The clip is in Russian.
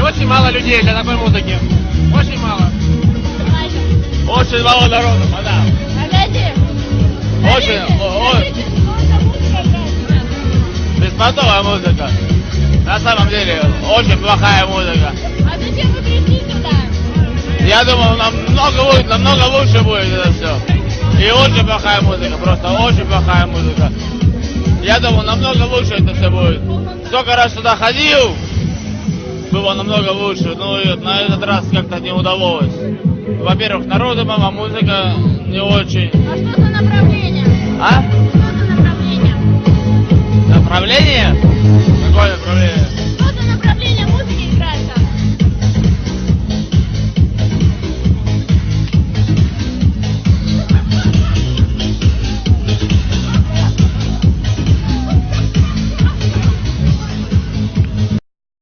очень мало людей для такой музыки. Очень мало. Очень мало народу, мадам. Очень. Беспонтовая музыка. На самом деле, очень плохая музыка. А зачем вы пришли сюда? Я думал, намного лучше будет это все. И очень плохая музыка, просто очень плохая музыка. Я думал, намного лучше это все будет. Сколько раз сюда ходил, было намного лучше, но на этот раз как-то не удалось. Во-первых, народу мало, музыка не очень. А что за направление? А? Что за направление? Направление? Какое направление?